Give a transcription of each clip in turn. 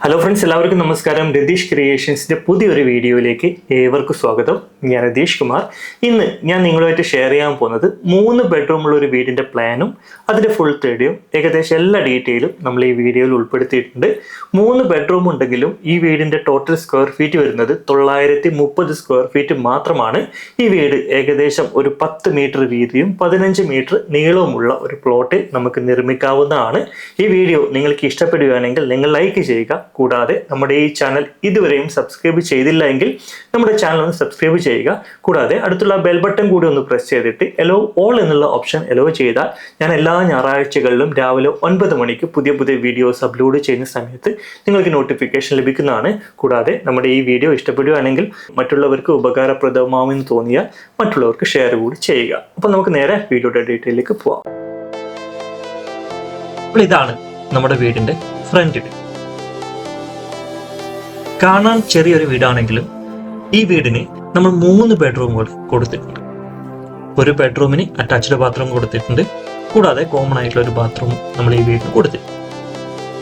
Hello friends, എല്ലാവർക്കും നമസ്കാരം. രതീഷ് ക്രിയേഷൻസിൻ്റെ പുതിയൊരു വീഡിയോയിലേക്ക് ഏവർക്കും സ്വാഗതം. ഞാൻ രതീഷ് കുമാർ. ഇന്ന് ഞാൻ നിങ്ങളുമായിട്ട് ഷെയർ ചെയ്യാൻ പോകുന്നത് 3 ബെഡ്റൂമുള്ള ഒരു വീടിൻ്റെ പ്ലാനും അതിൻ്റെ ഫുൾ തേടിയും ഏകദേശം എല്ലാ ഡീറ്റെയിലും നമ്മൾ ഈ വീഡിയോയിൽ ഉൾപ്പെടുത്തിയിട്ടുണ്ട്. 3 ബെഡ്റൂം ഉണ്ടെങ്കിലും ഈ വീടിൻ്റെ ടോട്ടൽ സ്ക്വയർ ഫീറ്റ് വരുന്നത് 930 സ്ക്വയർ ഫീറ്റ് മാത്രമാണ്. ഈ വീട് ഏകദേശം ഒരു 10 മീറ്റർ വീതിയും 15 മീറ്റർ നീളവുമുള്ള ഒരു പ്ലോട്ടിൽ നമുക്ക് നിർമ്മിക്കാവുന്നതാണ്. ഈ വീഡിയോ നിങ്ങൾക്ക് ഇഷ്ടപ്പെടുകയാണെങ്കിൽ നിങ്ങൾ ലൈക്ക് ചെയ്യുക. കൂടാതെ നമ്മുടെ ഈ ചാനൽ ഇതുവരെയും സബ്സ്ക്രൈബ് ചെയ്തില്ല എങ്കിൽ നമ്മുടെ ചാനൽ ഒന്ന് സബ്സ്ക്രൈബ് ചെയ്യുക. കൂടാതെ അടുത്തുള്ള ബെൽ ബട്ടൺ കൂടി ഒന്ന് പ്രസ് ചെയ്തിട്ട് എലോ ഓൾ എന്നുള്ള ഓപ്ഷൻ എലോ ചെയ്താൽ ഞാൻ എല്ലാ ഞായറാഴ്ചകളിലും രാവിലെ 9 മണിക്ക് പുതിയ വീഡിയോസ് അപ്ലോഡ് ചെയ്യുന്ന സമയത്ത് നിങ്ങൾക്ക് നോട്ടിഫിക്കേഷൻ ലഭിക്കുന്നതാണ്. കൂടാതെ നമ്മുടെ ഈ വീഡിയോ ഇഷ്ടപ്പെടുകയാണെങ്കിൽ മറ്റുള്ളവർക്ക് ഉപകാരപ്രദമാവുമെന്ന് തോന്നിയാൽ മറ്റുള്ളവർക്ക് ഷെയർ കൂടി ചെയ്യുക. അപ്പോൾ നമുക്ക് നേരെ വീഡിയോയുടെ ഡീറ്റെയിലേക്ക് പോവാം. അപ്പോൾ ഇതാണ് നമ്മുടെ വീടിന്റെ ഫ്രണ്ട് വ്യൂ. കാണാൻ ചെറിയൊരു വീടാണെങ്കിലും ഈ വീടിന് നമ്മൾ 3 ബെഡ്റൂമുകൾ കൊടുത്തിട്ടുണ്ട്. ഒരു ബെഡ്റൂമിന് അറ്റാച്ച്ഡ് ബാത്റൂം കൊടുത്തിട്ടുണ്ട്. കൂടാതെ കോമൺ ആയിട്ടുള്ള ഒരു ബാത്റൂം നമ്മൾ ഈ വീടിന് കൊടുത്തിട്ടുണ്ട്.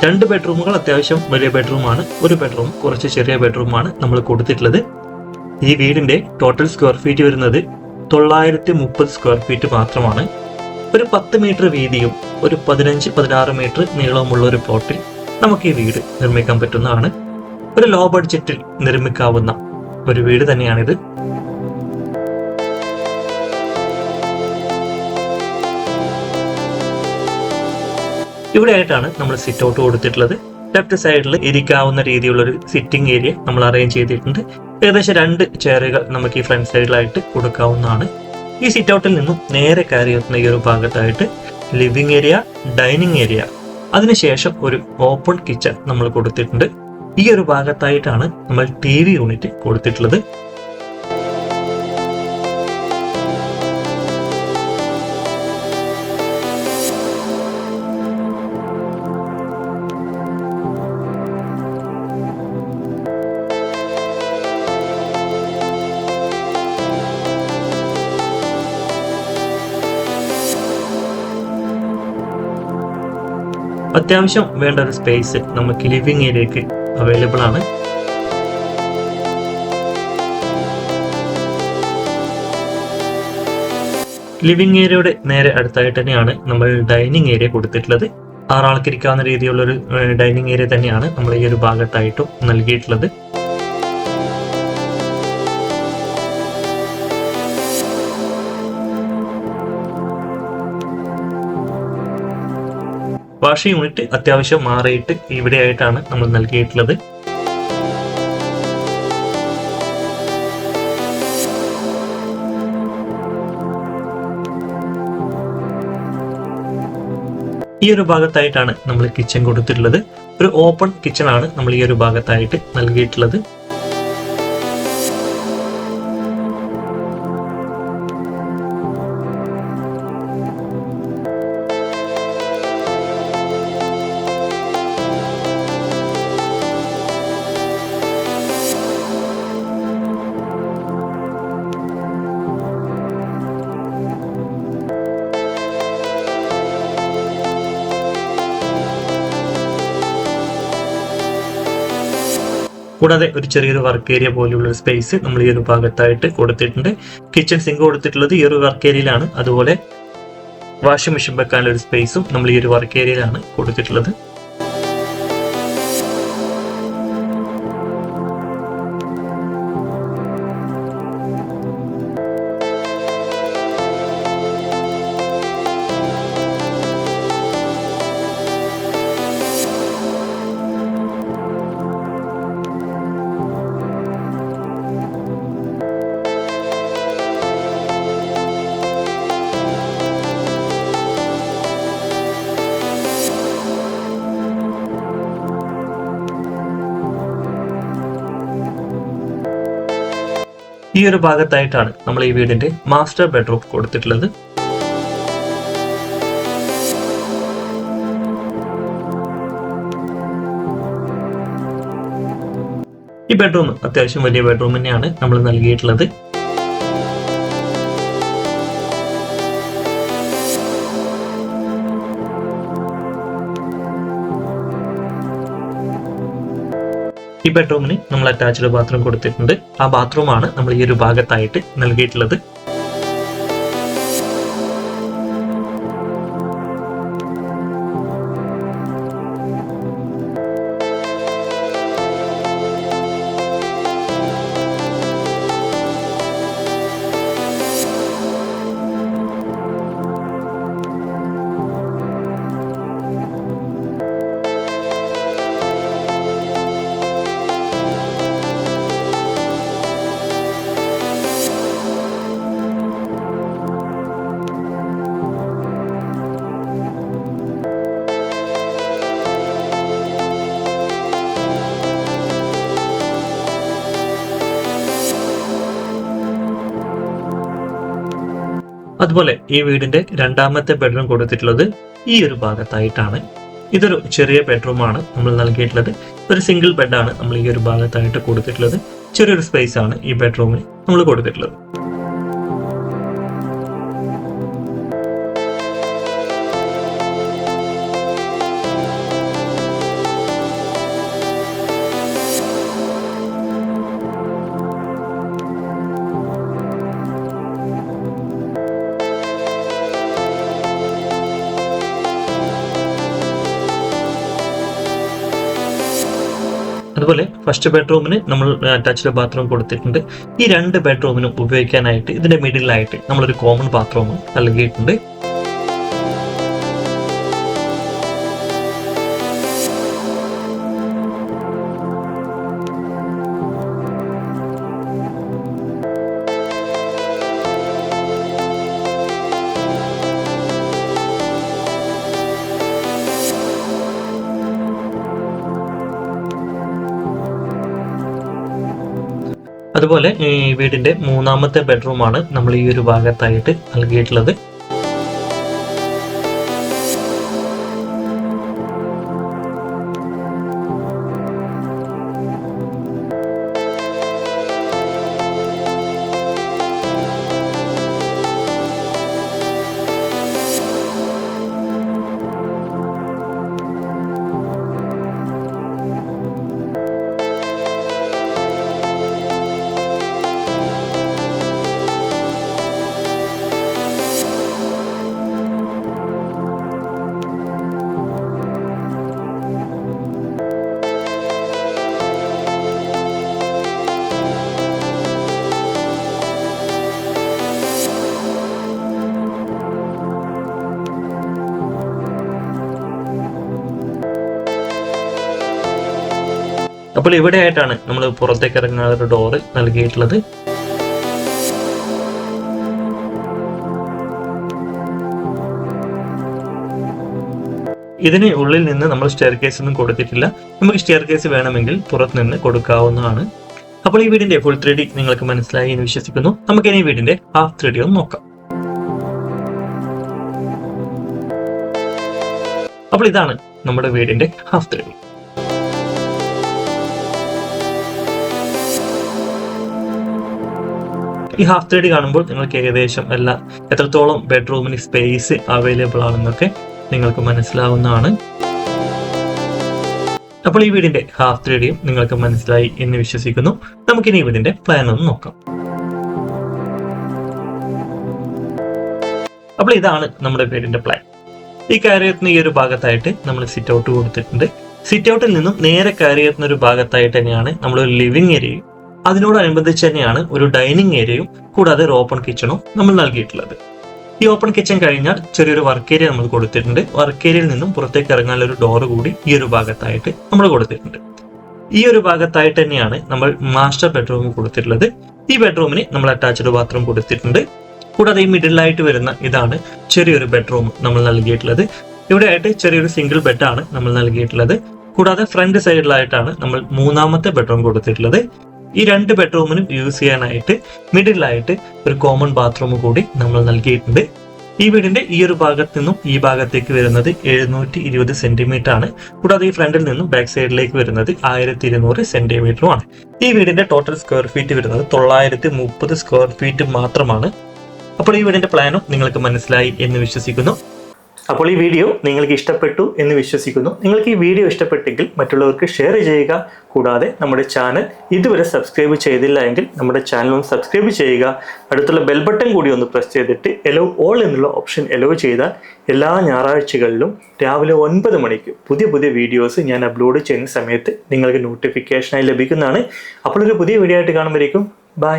2 ബെഡ്റൂമുകൾ അത്യാവശ്യം വലിയ ബെഡ്റൂമാണ്. ഒരു ബെഡ്റൂം കുറച്ച് ചെറിയ ബെഡ്റൂമാണ് നമ്മൾ കൊടുത്തിട്ടുള്ളത്. ഈ വീടിന്റെ ടോട്ടൽ സ്ക്വയർ ഫീറ്റ് വരുന്നത് 930 സ്ക്വയർ ഫീറ്റ് മാത്രമാണ്. ഒരു 10 മീറ്റർ വീതിയും ഒരു 15-16 മീറ്റർ നീളവുമുള്ള ഒരു പ്ലോട്ടിൽ നമുക്ക് ഈ വീട് നിർമ്മിക്കാൻ പറ്റുന്നതാണ്. ഒരു ലോ ബഡ്ജറ്റിൽ നിർമ്മിക്കാവുന്ന ഒരു വീട് തന്നെയാണിത്. ഇവിടെ ആയിട്ടാണ് നമ്മൾ സിറ്റ് ഔട്ട് കൊടുത്തിട്ടുള്ളത്. ലെഫ്റ്റ് സൈഡിൽ ഇരിക്കാവുന്ന രീതിയിലുള്ള ഒരു സിറ്റിംഗ് ഏരിയ നമ്മൾ അറേഞ്ച് ചെയ്തിട്ടുണ്ട്. ഏകദേശം 2 ചെയറുകൾ നമുക്ക് ഈ ഫ്രണ്ട് സൈഡിലായിട്ട് കൊടുക്കാവുന്നതാണ്. ഈ സിറ്റ് ഔട്ടിൽ നിന്നും നേരെ കയറി എത്തുന്ന ഈ ഒരു ഭാഗത്തായിട്ട് ലിവിംഗ് ഏരിയ, ഡൈനിങ് ഏരിയ, അതിനുശേഷം ഒരു ഓപ്പൺ കിച്ചൺ നമ്മൾ കൊടുത്തിട്ടുണ്ട്. ഈ ഒരു ഭാഗത്തായിട്ടാണ് നമ്മൾ TV യൂണിറ്റ് കൊടുത്തിട്ടുള്ളത്. അത്യാവശ്യം വേണ്ട ഒരു സ്പേസ് നമുക്ക് ലിവിംഗ് ഏരിയക്ക് അവൈലബിൾ ആണ്. ലിവിംഗ് ഏരിയയുടെ നേരെ അടുത്തായിട്ട് തന്നെയാണ് നമ്മൾ ഡൈനിങ് ഏരിയ കൊടുത്തിട്ടുള്ളത്. 6 ആൾക്ക് ഇരിക്കാവുന്ന രീതിയിലുള്ള ഒരു ഡൈനിങ് ഏരിയ തന്നെയാണ് നമ്മൾ ഈ ഒരു ഭാഗത്തായിട്ടും നൽകിയിട്ടുള്ളത്. വാഷിംഗ് യൂണിറ്റ് അത്യാവശ്യം മാറിയിട്ട് ഇവിടെയായിട്ടാണ് നമ്മൾ നൽകിയിട്ടുള്ളത്. ഈ ഒരു ഭാഗത്തായിട്ടാണ് നമ്മൾ കിച്ചൺ കൊടുത്തിട്ടുള്ളത്. ഒരു ഓപ്പൺ കിച്ചൺ ആണ് നമ്മൾ ഈ ഒരു ഭാഗത്തായിട്ട് നൽകിയിട്ടുള്ളത്. കൂടാതെ ഒരു ചെറിയൊരു വർക്ക് ഏരിയ പോലെയുള്ള സ്പേസ് നമ്മൾ ഈ ഒരു ഭാഗത്തായിട്ട് കൊടുത്തിട്ടുണ്ട്. കിച്ചൺ സിങ്ക് കൊടുത്തിട്ടുള്ളത് ഈ ഒരു വർക്ക് ഏരിയയിലാണ്. അതുപോലെ വാഷിംഗ് മെഷീൻ വെക്കാനുള്ള ഒരു സ്പേസും നമ്മൾ ഈ ഒരു വർക്ക് ഏരിയയിലാണ് കൊടുത്തിട്ടുള്ളത്. ഈ ഒരു ഭാഗത്തായിട്ടാണ് നമ്മൾ ഈ വീടിന്റെ മാസ്റ്റർ ബെഡ്റൂം കൊടുത്തിട്ടുള്ളത്. ഈ ബെഡ്റൂം അത്യാവശ്യം വലിയ ബെഡ്റൂം തന്നെയാണ് നമ്മൾ നൽകിയിട്ടുള്ളത്. ഈ ബെഡ്റൂമിന് നമ്മൾ അറ്റാച്ച്ഡ് ബാത്റൂം കൊടുത്തിട്ടുണ്ട്. ആ ബാത്റൂമാണ് നമ്മൾ ഈ ഒരു ഭാഗത്തായിട്ട് നൽകിയിട്ടുള്ളത്. അതുപോലെ ഈ വീടിന്റെ രണ്ടാമത്തെ ബെഡ്റൂം കൊടുത്തിട്ടുള്ളത് ഈ ഒരു ഭാഗത്തായിട്ടാണ്. ഇതൊരു ചെറിയ ബെഡ്റൂമാണ് നമ്മൾ നൽകിയിട്ടുള്ളത്. ഒരു സിംഗിൾ ബെഡാണ് നമ്മൾ ഈ ഒരു ഭാഗത്തായിട്ട് കൊടുത്തിട്ടുള്ളത്. ചെറിയൊരു സ്പേസ് ആണ് ഈ ബെഡ്റൂമിന് നമ്മൾ കൊടുത്തിട്ടുള്ളത്. അതുപോലെ ഫസ്റ്റ് ബെഡ്റൂമിന് നമ്മൾ അറ്റാച്ച്ഡ് ബാത്റൂം കൊടുത്തിട്ടുണ്ട്. ഈ രണ്ട് ബെഡ്റൂമിനും ഉപയോഗിക്കാനായിട്ട് ഇതിന്റെ മിഡിലായിട്ട് നമ്മളൊരു കോമൺ ബാത്റൂം നൽകിയിട്ടുണ്ട്. അതുപോലെ ഈ വീടിന്റെ മൂന്നാമത്തെ ബെഡ്റൂമാണ് നമ്മൾ ഈ ഒരു ഭാഗത്തായിട്ട് നൽകിയിട്ടുള്ളത്. അപ്പോൾ ഇവിടെ ആയിട്ടാണ് നമ്മൾ പുറത്തേക്ക് ഇറങ്ങാൻ ഒരു ഡോറ് നൽകിയിട്ടുള്ളത്. ഇതിന് ഉള്ളിൽ നിന്ന് നമ്മൾ സ്റ്റെയർ കേസ് ഒന്നും കൊടുത്തിട്ടില്ല. നമുക്ക് സ്റ്റെയർ കേസ് വേണമെങ്കിൽ പുറത്ത് നിന്ന് കൊടുക്കാവുന്നതാണ്. അപ്പോൾ ഈ വീടിന്റെ ഫുൾ 3D നിങ്ങൾക്ക് മനസ്സിലായി എന്ന് വിശ്വസിക്കുന്നു. നമുക്ക് ഇനി വീടിന്റെ ഹാഫ് 3D ഒന്ന് നോക്കാം. അപ്പോൾ ഇതാണ് നമ്മുടെ വീടിന്റെ ഹാഫ് 3D. ഈ ഹാഫ് 3D കാണുമ്പോൾ നിങ്ങൾക്ക് ഏകദേശം എത്രത്തോളം ബെഡ്റൂമിന് സ്പേസ് അവൈലബിൾ ആണെന്നൊക്കെ നിങ്ങൾക്ക് മനസ്സിലാവുന്നതാണ്. അപ്പോൾ ഈ വീടിന്റെ ഹാഫ് 3Dയും നിങ്ങൾക്ക് മനസ്സിലായി എന്ന് വിശ്വസിക്കുന്നു. നമുക്കിനി ഈ വീടിന്റെ പ്ലാൻ ഒന്ന് നോക്കാം. അപ്പോൾ ഇതാണ് നമ്മുടെ വീടിന്റെ പ്ലാൻ. ഈ കയറിയെത്തുന്ന ഈ ഒരു ഭാഗത്തായിട്ട് നമ്മൾ സിറ്റ് ഔട്ട് കൊടുത്തിട്ടുണ്ട്. സിറ്റ് ഔട്ടിൽ നിന്നും നേരെ കയറിയെത്തുന്ന ഒരു ഭാഗത്തായിട്ട് തന്നെയാണ് നമ്മളൊരു ലിവിംഗ് ഏരിയയും അതിനോടനുബന്ധിച്ച് തന്നെയാണ് ഒരു ഡൈനിങ് ഏരിയയും കൂടാതെ ഒരു ഓപ്പൺ കിച്ചണും നമ്മൾ നൽകിയിട്ടുള്ളത്. ഈ ഓപ്പൺ കിച്ചൺ കഴിഞ്ഞാൽ ചെറിയൊരു വർക്ക് ഏരിയ നമ്മൾ കൊടുത്തിട്ടുണ്ട്. വർക്ക് ഏരിയയിൽ നിന്നും പുറത്തേക്ക് ഇറങ്ങാനുള്ള ഒരു ഡോറ് കൂടി ഈ ഒരു ഭാഗത്തായിട്ട് നമ്മൾ കൊടുത്തിട്ടുണ്ട്. ഈ ഒരു ഭാഗത്തായിട്ട് തന്നെയാണ് നമ്മൾ മാസ്റ്റർ ബെഡ്റൂം കൊടുത്തിട്ടുള്ളത്. ഈ ബെഡ്റൂമിന് നമ്മൾ അറ്റാച്ച്ഡ് ബാത്റൂം കൊടുത്തിട്ടുണ്ട്. കൂടാതെ ഈ മിഡിലായിട്ട് വരുന്ന ഇതാണ് ചെറിയൊരു ബെഡ്റൂം നമ്മൾ നൽകിയിട്ടുള്ളത്. ഇവിടെ ആയിട്ട് ചെറിയൊരു സിംഗിൾ ബെഡാണ് നമ്മൾ നൽകിയിട്ടുള്ളത്. കൂടാതെ ഫ്രണ്ട് സൈഡിലായിട്ടാണ് നമ്മൾ മൂന്നാമത്തെ ബെഡ്റൂം കൊടുത്തിട്ടുള്ളത്. ഈ രണ്ട് ബെഡ്റൂമിനും യൂസ് ചെയ്യാനായിട്ട് മിഡിലായിട്ട് ഒരു കോമൺ ബാത്റൂം കൂടി നമ്മൾ നൽകിയിട്ടുണ്ട്. ഈ വീടിന്റെ ഈ ഒരു ഭാഗത്ത് നിന്നും ഈ ഭാഗത്തേക്ക് വരുന്നത് 720 സെന്റിമീറ്റർ ആണ്. കൂടാതെ ഈ ഫ്രണ്ടിൽ നിന്നും ബാക്ക് സൈഡിലേക്ക് വരുന്നത് 1200 സെന്റിമീറ്ററും ആണ്. ഈ വീടിന്റെ ടോട്ടൽ സ്ക്വയർ ഫീറ്റ് വരുന്നത് 930 സ്ക്വയർ ഫീറ്റ് മാത്രമാണ്. അപ്പോൾ ഈ വീടിന്റെ പ്ലാനും നിങ്ങൾക്ക് മനസ്സിലായി എന്ന് വിശ്വസിക്കുന്നു. അപ്പോൾ ഈ വീഡിയോ നിങ്ങൾക്ക് ഇഷ്ടപ്പെട്ടു എന്ന് വിശ്വസിക്കുന്നു. നിങ്ങൾക്ക് ഈ വീഡിയോ ഇഷ്ടപ്പെട്ടെങ്കിൽ മറ്റുള്ളവർക്ക് ഷെയർ ചെയ്യുക. കൂടാതെ നമ്മുടെ ചാനൽ ഇതുവരെ സബ്സ്ക്രൈബ് ചെയ്തില്ല എങ്കിൽ നമ്മുടെ ചാനൽ ഒന്ന് സബ്സ്ക്രൈബ് ചെയ്യുക. അടുത്തുള്ള ബെൽ ബട്ടൺ കൂടി ഒന്ന് പ്രസ് ചെയ്തിട്ട് എലോ ഓൾ എന്നുള്ള ഓപ്ഷൻ എലോ ചെയ്താൽ എല്ലാ ഞായറാഴ്ചകളിലും രാവിലെ 9 മണിക്ക് പുതിയ വീഡിയോസ് ഞാൻ അപ്ലോഡ് ചെയ്യുന്ന സമയത്ത് നിങ്ങൾക്ക് നോട്ടിഫിക്കേഷനായി ലഭിക്കുന്നതാണ്. അപ്പോൾ ഒരു പുതിയ വീഡിയോ ആയിട്ട് കാണുമ്പോഴേക്കും ബൈ.